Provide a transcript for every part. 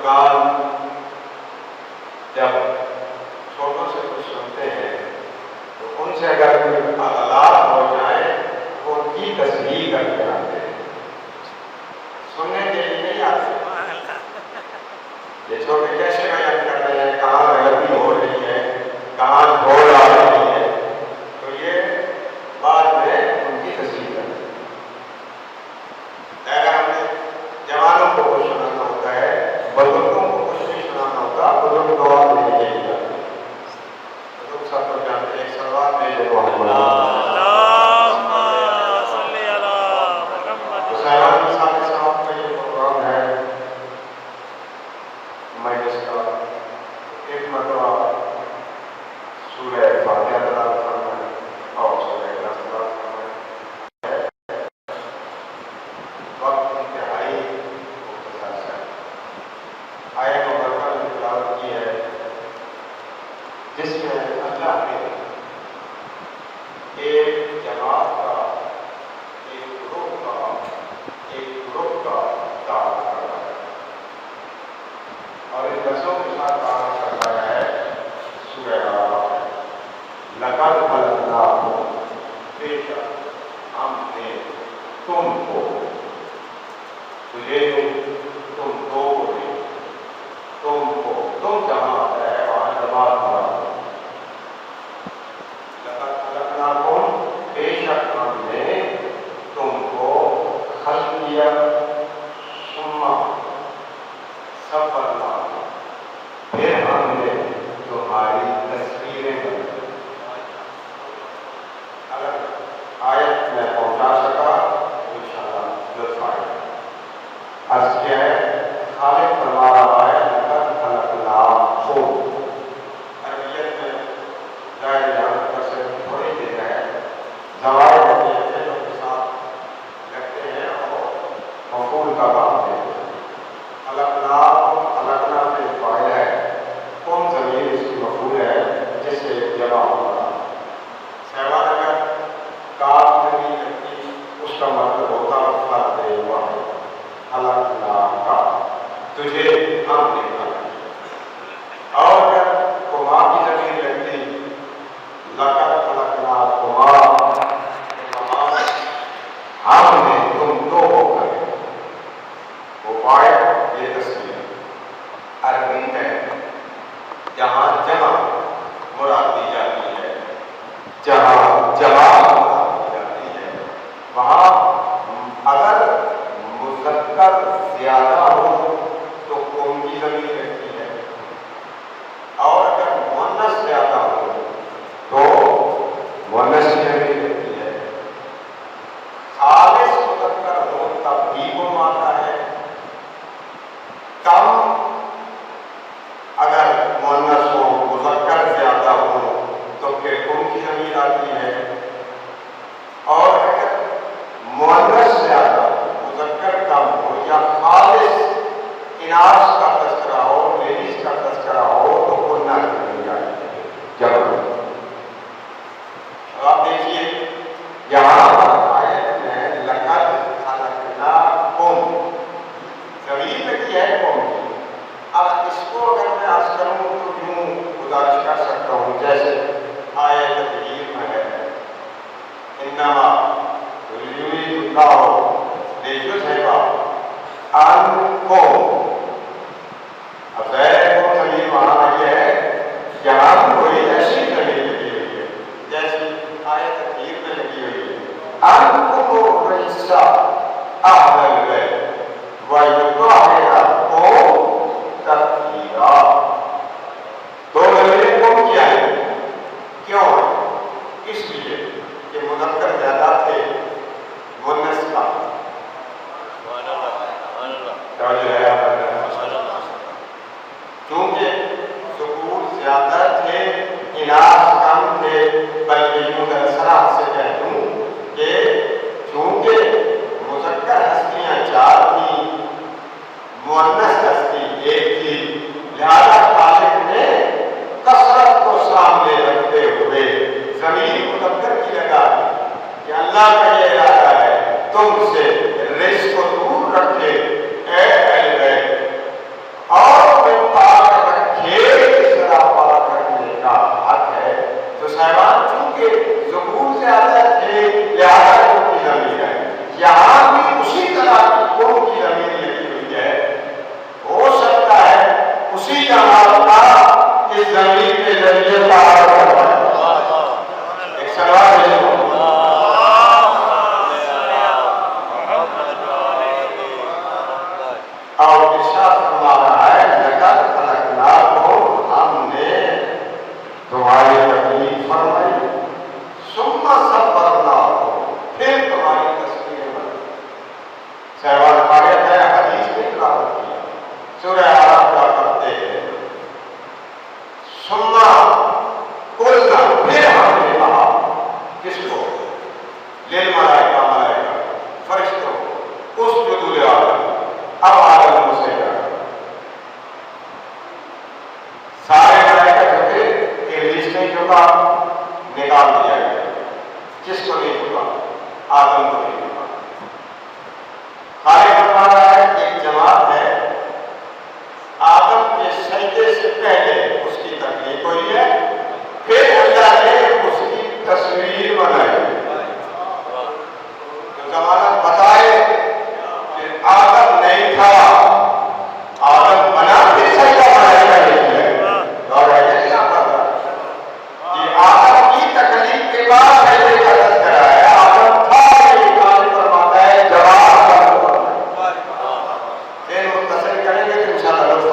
بزرگان جب چھوٹوں سے کچھ سنتے ہیں تو ان سے اگر کوئی اغلاط ہو جائے تو ان کی تصحیح کر کے آتے ہیں، سننے کے لیے نہیں آتے۔ یہ چھوٹے کیسے بیان کر رہے ہیں، کہاں غلطی ہو رہی ہے، کہاں جھوڑ آ رہی ہے، تو یہ بعد میں ان کی تصحیح کرتے ہیں۔ اگر ہم نے جوانوں کو کچھ سنانا ہوتا ہے، بزرگوں کو کچھ نہیں سنانا ہوتا، بزرگ دعا نہیں دے جاتے، بزرگ سب کو جانتے ہیں۔ ایک سلوات میں جو میں جس کا ایک مرتبہ سورہ فاتحہ تلاوت فرمائیں اور سورہ اخلاص تلاوت فرمائیں، وقت انتہائی مختصر ہے۔ آیت مبارکہ میں تلاوت کی ہے جس میں اللہ نے ایک جماعت کا، ایک گروہ کا تعارف کروایا اور ان لفظوں کے ساتھ تعارف کروایا ہے سورہ اعراف ہے۔ لقد خلقناکم، بے شک ہم نے تم کو، تجھے تم دو کو نہیں، تم کو، تم جماعت ہے وہاں جماعت مراد۔ لقد خلقناکم، بے شک ہم نے تم کو خلق کیا، ثم سفرنا، پھر ہم نے تمہاری تصویریں بنائی۔ اگر آیت میں پہنچا سکا تو انشاءاللہ لطف آئے گا۔ عرض کیا ہے، خالق فرما رہا ہے لقد خلقناکم، عربیت میں ظاہر یہاں پر سے تھوڑی دیر ہے، زوائد ہوتے ہیں فعلوں کے ساتھ لگتے ہیں اور مفعول کا کام دیتے ہیں۔ خلقناکم، خلقنا سے فاعل ہے، کم ضمیر اس کی مفعول ہے جس سے جمع ہوگا۔ سیوان اگر کاف نہیں لگتی اس کا مطلب ہوتا خلق واحد، خلقناک، تجھے ہم نے خلق کیا۔ اور اگر کما کی ضمیر لگتی لقد خلقناکما، ہم نے تم دو کو خلق کیا، وہ فاعل یہ تصویر عربی ہے جہاں جمع مراد دی جاتی ہے، جہاں جمع مراد دی جاتی ہے، وہاں اگر مذکر زیادہ ہو تو قوم کی ضمیر لگتی ہے، اور اگر مؤنث زیادہ ہو تو مؤنث کی ضمیر لگتی ہے۔ خالص مذکر ہو تب بھی قوم آتا ہے، کم اگر مؤنث ہو، مذکر زیادہ ہو تو پھر قوم کی ضمیر آتی ہے، اور اگر مؤنث زیادہ ہو، مذکر کم ہو، یا خالص اناث کا تذکرہ ہو، لیڈیز کا تذکرہ ہو تو قلنا کی ضمیر آتی ہے جمع۔ اب آپ دیکھیے یہاں آیت میں لقد خلقناکم ضمیر لگی ہے قوم کی۔ اب اس کو اگر میں عرض کروں تو یوں گزارش کر سکتا ہوں جیسے آیت تطہیر میں ہے، انما یرید اللہ لیذھب عنکم، اب ظاہر ہے وہ ضمیر وہاں آئی ہے یہاں کوئی ایسی ضمیر لگی ہوئی ہے جیسی آیت تطہیر میں لگی ہوئی ہے، عنکم الرجس اہل البیت ویطہرکم تطہیرا۔ تو ضمیر کون کیا ہے، کیوں ہے؟ اس لیے کہ مذکر زیادہ تھے، مؤنث کا توجہ ہے آپ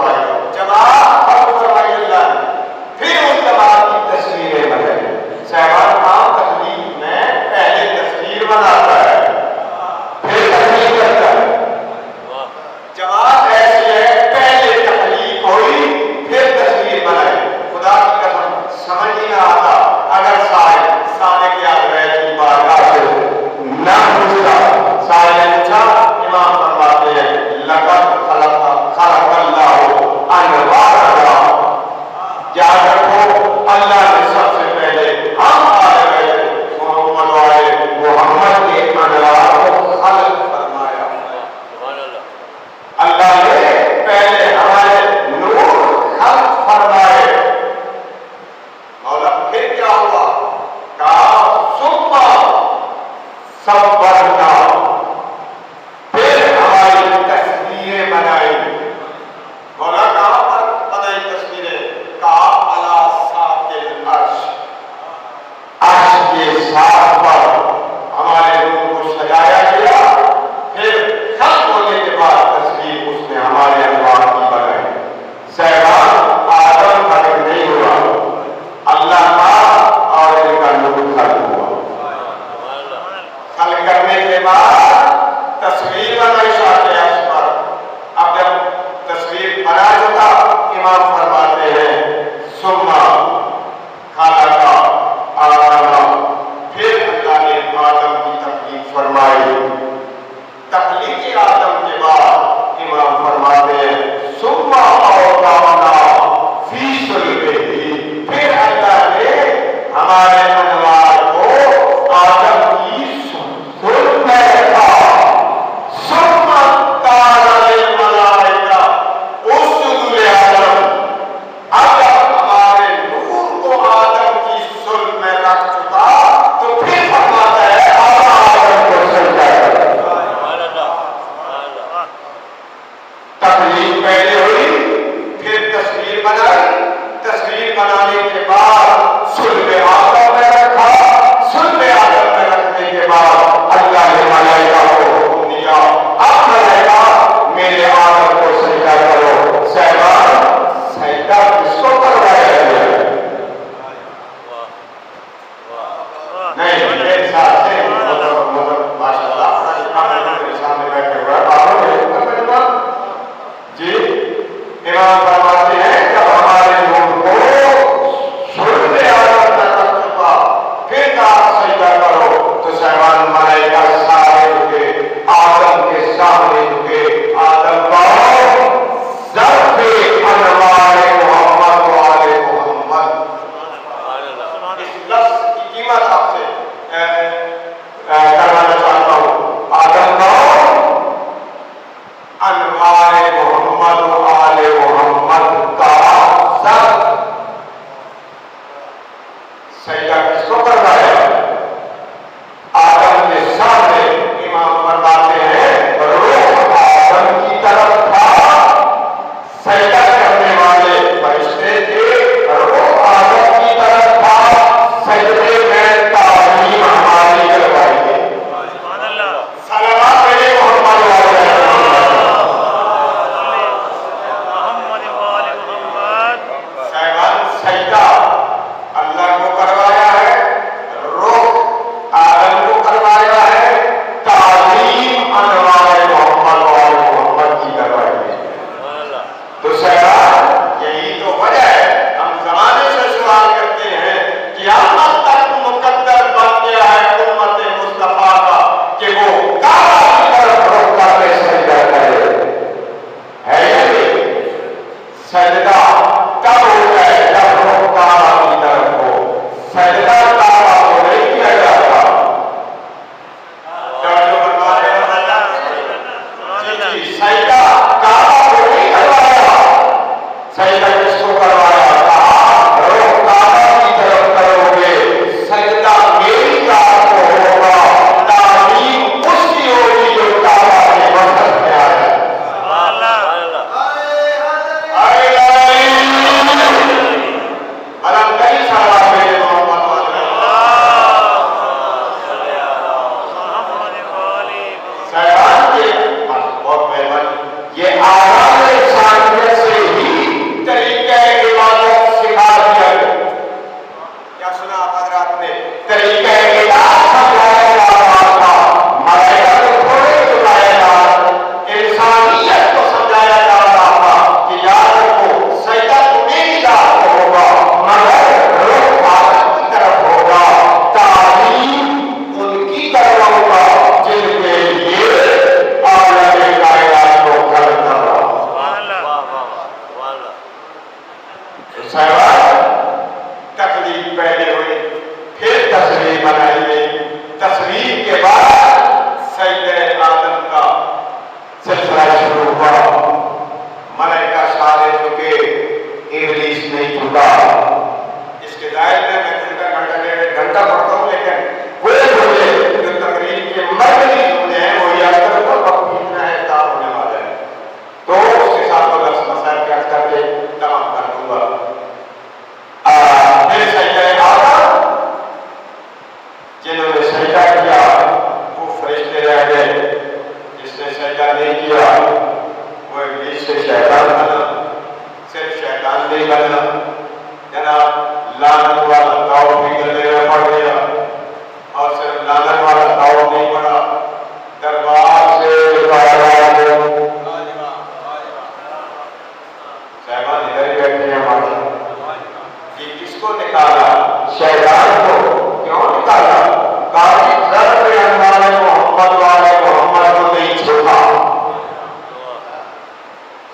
فرمائی جماعت خلق فرمائی اللہ نے، پھر اس جماعت کی تصویریں بنائی. صاحبان عام تخلیق میں پہلے تصویر بناتا ہے پھر تخلیق کرتا ہے. جماعت ایسی ہے پہلے تخلیق ہوئی پھر تصویر بنائی. خدا کی قسم سمجھ ہی نہ آتا اگر سارے کے آگے کی بارگاہ سے نہ پوچھتا. سارے نے پوچھا، امام فرماتے ہیں لقد خلق اللہ انوارا. یاد رکھو اللہ نے سب سے پہلے ہم محمد کے انوار کو خلق فرمایا. اللہ نے پہلے ہمارے نور خلق فرمائے. مولا پھر کیا ہوا؟ کہا ثم صورنا، پھر ہماری تصویریں بنائی. مولا کہاں پر بنائی تصویریں؟ کہا علی ساق العرش، عرش کے ساتھ پر ہمارے روح کو سجایا گیا. پھر خلق ہونے کے بعد تصویر اس نے ہمارے انوار کی بنائی. صاحبان آدم خلق نہیں ہوا، اللہ کا اور ان کا نور خلق ہوا. خلق کرنے کے بعد تصویر بنائی شاہ عرش پر. اب جب تصویر بنا چکا امام فرماتے ہیں ثم خلق آدم، پھر اللہ نے آدم کی تخلیق فرمائی. تخلیق آدم کے بعد امام فرماتے ہیں ثم اوضعنا فی صلبہ، پھر اللہ نے ہمارے انوار کو آدم کی صلب میں رکھا. ثم قال للملائکہ اسجدوا لآدم. اب ہمارے نور کو آدم کی صلب میں رکھ چکا تو پھر فرماتا ہے آدم کو سجدہ کرو. تخلیق پہلے ہوئی پھر تصویر بنائی. تصویر بنانے کے بعد صلب آدم میں رکھا. صلب آدم میں رکھنے کے بعد اللہ نے ملائکہ کو حکم دیا اب ملائکہ میرے آدم کو سجدہ کرو. صاحبان سجدہ کس کو کروایا گیا؟ نہیں میرے ساتھ سے ماشاء اللہ میرے سامنے بیٹھے ہوئے بابوں نے جی امام فرماتے ہیں جب ہمارے نور کو صلب آدم میں رکھ چکا پھر کہا سجدہ کرو تو صاحبان ملائکہ سارے جھکے، آدم کے سامنے جھکے. آدم کو ضرب انوار محمد و آل محمد. اس لفظ کی قیمت آپ سے کروانا چاہتا ہوں. آدم کو انوار محمد و آل محمد کا ضرب. سجدہ کس کو کروایا؟ آدم کے سامنے. امام فرماتے ہیں روح آدم کی طرف تھا، سجدہ کرنے والے فرشتے تھے. روح آدم کی طرف تھا، سجدے میں تعظیم ہماری کروائی گئی. صلوات علی محمد و آل محمد. صاحبان سجدہ اللہ کو کروایا ہے، روح آدم کو کروایا ہے، تعظیم انوار محمد و آل محمد کی کروائی ہے. تو صاحبان یہی تو وجہ ہے ہم زمانے سے سوال کرتے ہیں قیامت تک مقدر بن گیا ہے امت مصطفیٰ کا کہ وہ کعبہ کی طرف رخ کر کے سجدہ کرے. ہے یہ سجدہ کب ہوتا ہے؟ جب رخ کعبہ کی طرف ہو. سجدہ کعبہ کو نہیں کیا جاتا. جی سجدہ کعبہ کو نہیں کروایا. سجدہ کس کو کروایا؟ کہا رخ کعبہ کی طرف کرو گے، سجدہ میری ذات کو ہوگا، تعظیم اس کی ہوگی جو کعبہ کے وسط میں آئے. الم کئی سارا میرے محمد صاحبان کے بہت مہربانی. یہ آرام ثانیہ سے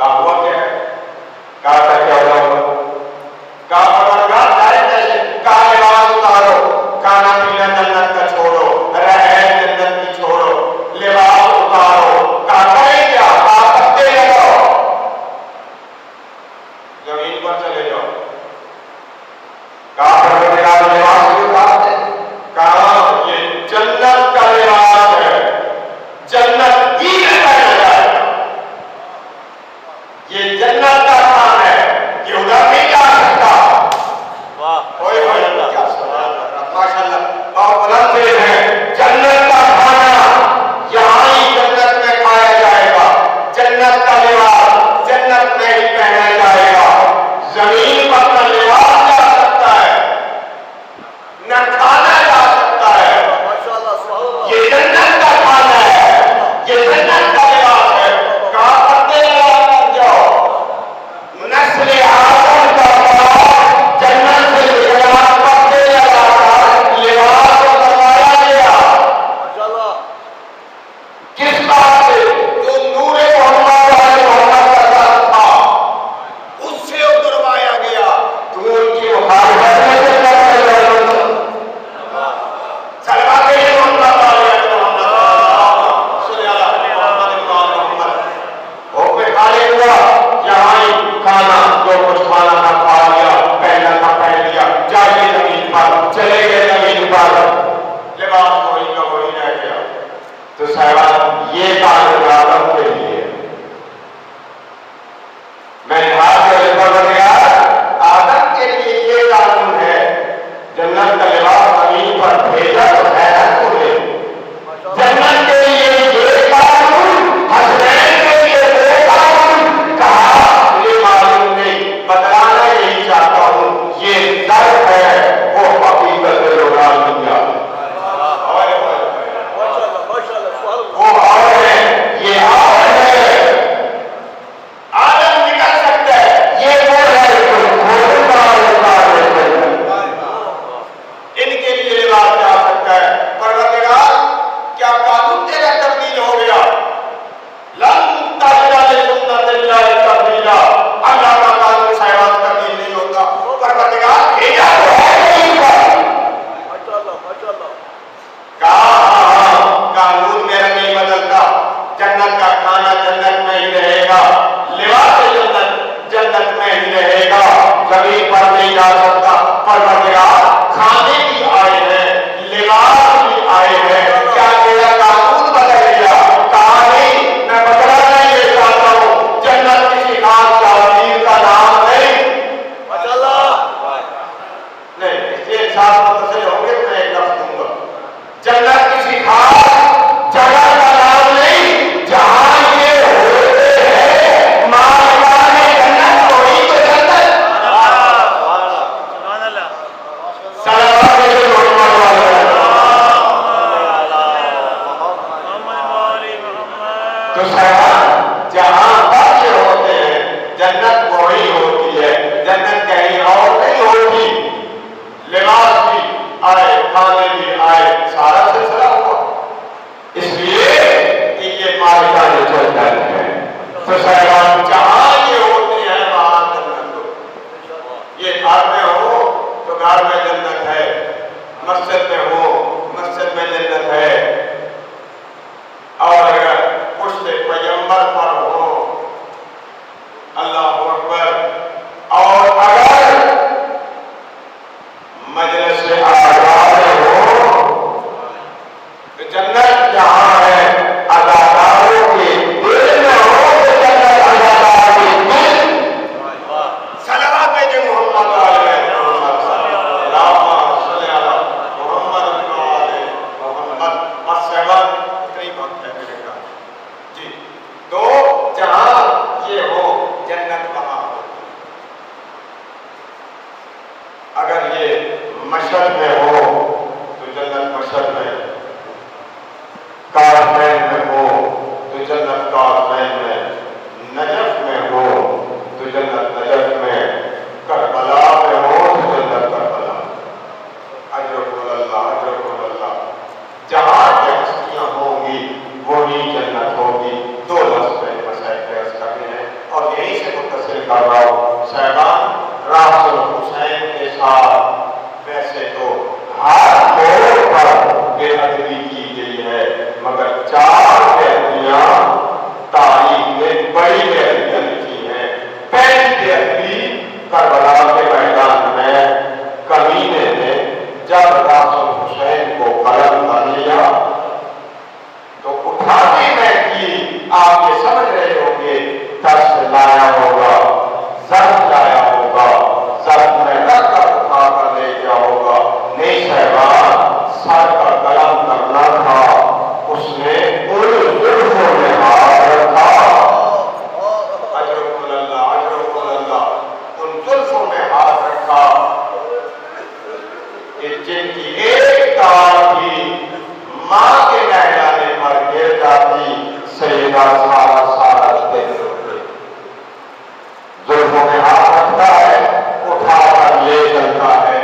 کہا ہوا کیا ہے؟ کہا تھا کیا ہوا؟ کہا پروردگار جائے کیسے؟ کہا لباس اتارو، کھانا پینا جنت کا چھوڑو، رہائش جنت کی چھوڑو، لباس اتارو، کہا کریں کیا؟ کہا پتے لگاؤ، زمین پر چلے جاؤ۔ کہا پروردگار لباس اتارتے، کہا یہ جنت کا لباس ہے، جنت ہی میں پہنا جائے گا، یہ جنت کا کام ہے، یہ ادھر نہیں جا سکتا۔ کوئی کیا ماشاء اللہ اور بلند سے ہے، جنت کا کھانا یہاں ہی جنت میں کھایا جائے گا، جنت کا لباس جنت میں ہی پہنا جائے گا، زمین پر نہ لباس جا سکتا ہے نہ کھانا جا سکتا ہے، یہ جنت کا کھانا ہے، یہ جنت کا لباس ہے۔ کہاں پتے لگا کر جاؤ، نسل آدم کا باپ جنت سے نکلا، پتے لگا کر لباس کو بنوایا گیا، کس بات سے؟ جو نور محمد والے محمد کا ذات تھا اس سے اتروایا گیا، جو کر رہا ہوں صاحبان راسل حسین کے ساتھ ویسے تو ہر موڑ پر بے ادبی کی گئی ہے مگر 4 بے ادبیاں تاریخ میں بڑی بے ادبیاں لکھی ہیں۔ پہلی بے ادبی کربلا کے میدان میں کمینے نے جب راسل حسین کو قلم کر لیا تو اٹھانے میں کی آپ یہ سمجھ رہے ہوں گے دست لایا ہوگا زخم لایا ہوگا زخم میں رکھ کر اٹھا کر لے گیا ہوگا، نہیں صاحبان سر پر قلم کرنا تھا، اس نے ان زلفوں میں ہاتھ رکھا، اجرکم اللہ ان زلفوں میں ہاتھ رکھا کہ جن کی ایک تار بھی ماں کے نہلانے پر گر جاتی سیدہ سارا دن زلفوں میں ہاتھ رکھتا ہے، اٹھا کر لے چلتا ہے۔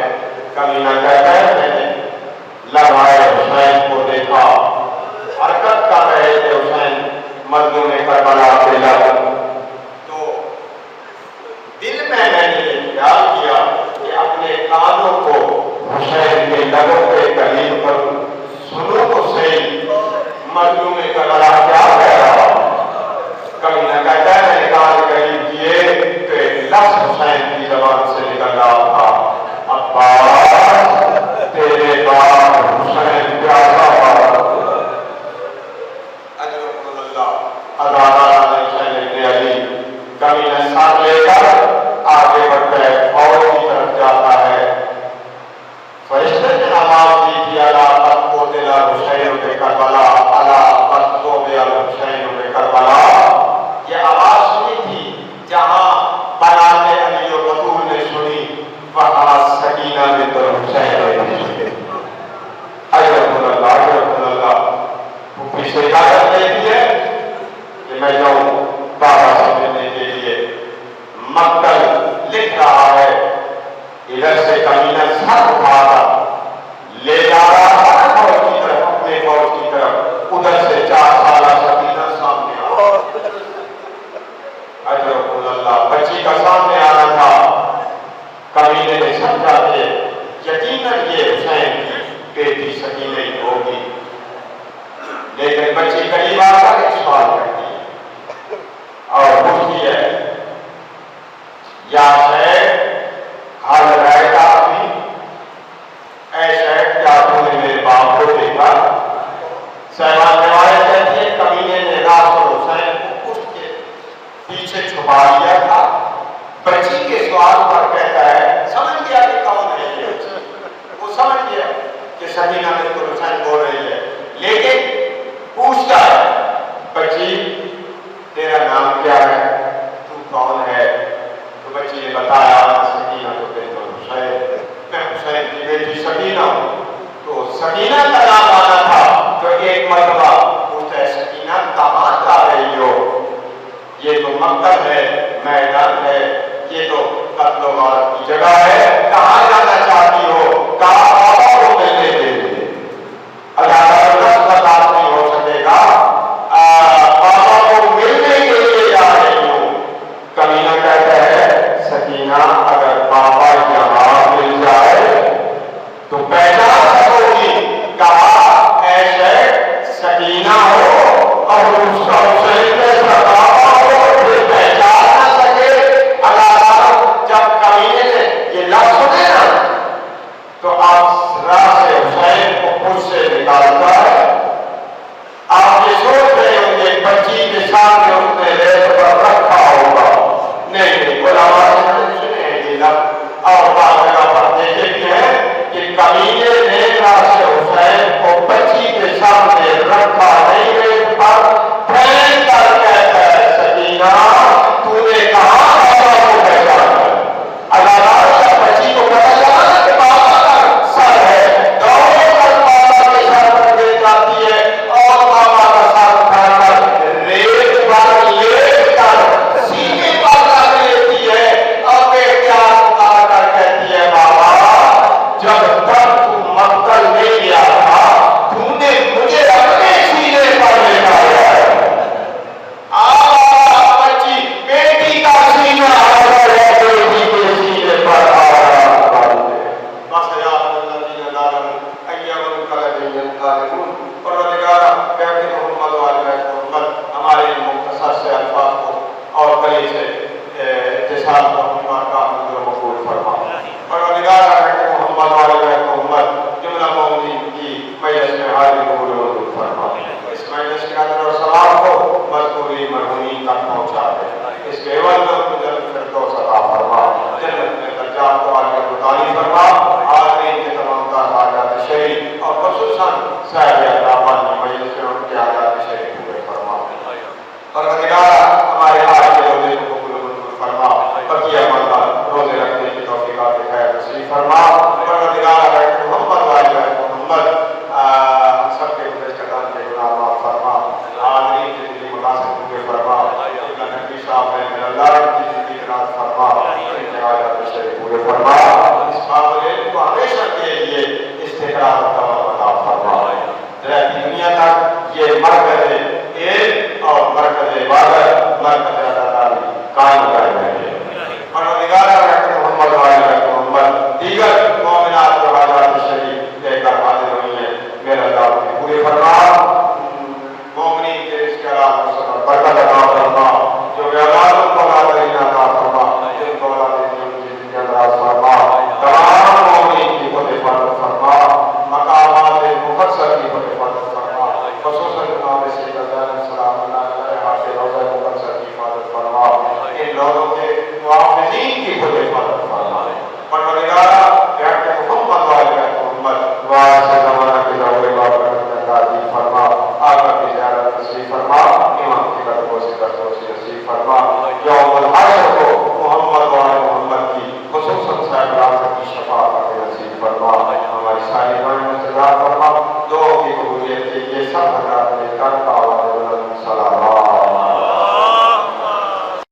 کمینہ کہتا ہے میں نے لمحہ حسین کو دیکھا، حرکت کر رہے تھے حسین مظلوم کربلا کے لب، تو دل میں نے یہ خیال کیا کہ اپنے کانوں کو حسین کے لبوں کے قریب کروں، سنو تو صحیح مظلوم کربلا کیا کہہ رہا۔ کمینہ کہتا ہے میں نے کان قریب کیے تو ایک لفظ حسین کی زبان سے نکل رہا تھا، عباس تیرے باپ حسین پیاسا ہوا۔ اجرکم اللہ عزادہ حسین ابن علی۔ کمینہ ساتھ لے کر آگے بڑھتا ہے، فوج کی طرف جاتا ہے۔ فرشتے نے آواز دی تھی الا قد قتل حسین بکربلا، الا قد ذبح الحسین بکربلا، یہ آواز سنی تھی جہاں بنات علی و بطول نے سنی، وہاں سکینہ بنت حسین نے سنی۔ اجرکم اللہ پھوپھی سے اجازت لیتی ہے کہ میں جاؤں بابا سے ملنے کے لیے۔ مقتل لکھ رہا ہے، ادھر سے کمینہ سر اٹھا کر لے جا رہا تھا فوج کی طرف، اپنے فوج کی طرف، ادھر سے 4 سالہ سکینہ سامنے آ اجرکم اللہ بچی کا سامنے آنا تھا۔ کمینے نے سمجھا کہ یقیناً یہ حسین کی بیٹی سکینہ ہی ہوگی، لیکن بچی قریب آ کر ایک سوال کرتی ہے اور پوچھتی ہے یا شیخ حال رہتا ابھی، اے شیخ کیا تم نے میرے باپ کو دیکھا؟ صاحبان روایت کہتی ہے کمینے نے راسل حسین کو اٹھ کے پیچھے چھپا لیا تھا۔ بچی کے سوال پر کہتا ہے سمجھ گیا کہ کون ہے یہ، وہ سمجھ گیا کہ سکینہ بنت حسین بول رہی ہے، لیکن پوچھتا ہے بچی تیرا نام کیا ہے، تو کون ہے؟ تو بچی نے بتایا سکینہ بنت حسین، میں حسین کی بیٹی سکینہ ہوں۔ تو سکینہ کا نام آنا تھا تو ایک مرتبہ پوچھتا ہے سکینہ کہاں جا رہی ہو؟ یہ تو مقتل ہے، میدان ہے، یہ تو قتل و غارت کی جگہ ہے، کہاں جانا چاہتی ہو؟ کہاں بابا کو ملنے کے لیے۔ عدالت برداشت نہیں ہو سکے گا، بابا کو ملنے کے لیے جا رہی ہوں۔ کمینہ کہتا ہے سکینہ اگر بابا یہاں مل جائے تو پہچان سکوگی۔ کہا اے شیخ سکینہ ہو اور اس کا حسین جیسا بابا ہو پھر پہچان نہ سکے۔ جب کمینے نے یہ لفظ سنے نا تو آپ راہ سے حسین کو خود سے نکال کر سے اتصال کو اپنی بارگاہ میں منظور و مقبول فرما۔ پروردگار رحمت محمد و آل بیت محمد جملہ مومنین کی مجلس میں حاضر قبول و منظور فرما۔ اس مجلس کے اندر و ثواب کو مذکورین مرحومین تک پہنچا دے۔ اس کے عوض میں اپنی جنت فردوس عطا فرما، جنت میں درجات کو عالی متعالی فرما، حاضرین کے تمام تر حاجات شریف اور خصوصاً صاحب اقامت مجلس میں ان کے حاجات شریف پورے فرما۔ پروردگار ہمارے آج کے روزے کو قبول و منظور فرما، بقیہ مدت روزے رکھنے کی توفیقات خیر نصیب فرما۔ پروردگار محمد و آل بیت محمد ہم سب کے گناہگاران کے گناہ معاف فرما، حاضرین کے دلی مقاصد پورے فرما، قبلہ نبی صاحب نے اللہ کی زندگی دراز فرما، ان کے حاجات شریف پورے فرما، اس قابل علم کو ہمیشہ کے لیے استقرار و دوام عطا فرما۔ رہتی دنیا تک یہ مرکز علم اور مرکز عبادت، مرکز عطاداری قائم کرنے کے پروردگار رحمت محمد و آل بیت محمد دیگر مومنات و حاجات شریف لے کر حاضر ہوئی ہیں، میرا اللہ کی پورے فرما، مومنین کے رزق حلال و صبر برکت عطا فرما، جو بے اولاد ان کو اولاد دین عطا فرما، جن کو اولاد دین ان کی زندگی دراز فرما، تمام مومنین کی فتح فرما فرما، مقامات مقدسہ کی فتح فرما، خصوصاً امام سید زین سلام اللہ علیہ حاضر روضہ مقدسہ کی حفاظت فرما، ان لوگوں کے محافظین کی فتح فرما۔ پروردگارہ بحق محمد و آل بیت محمد واسع زمانہ کے ضرور بابرکت عطا فرما، آقا کی زیارت نصیب فرما، امام کی قدموں سے نصیب فرما، یوم الحج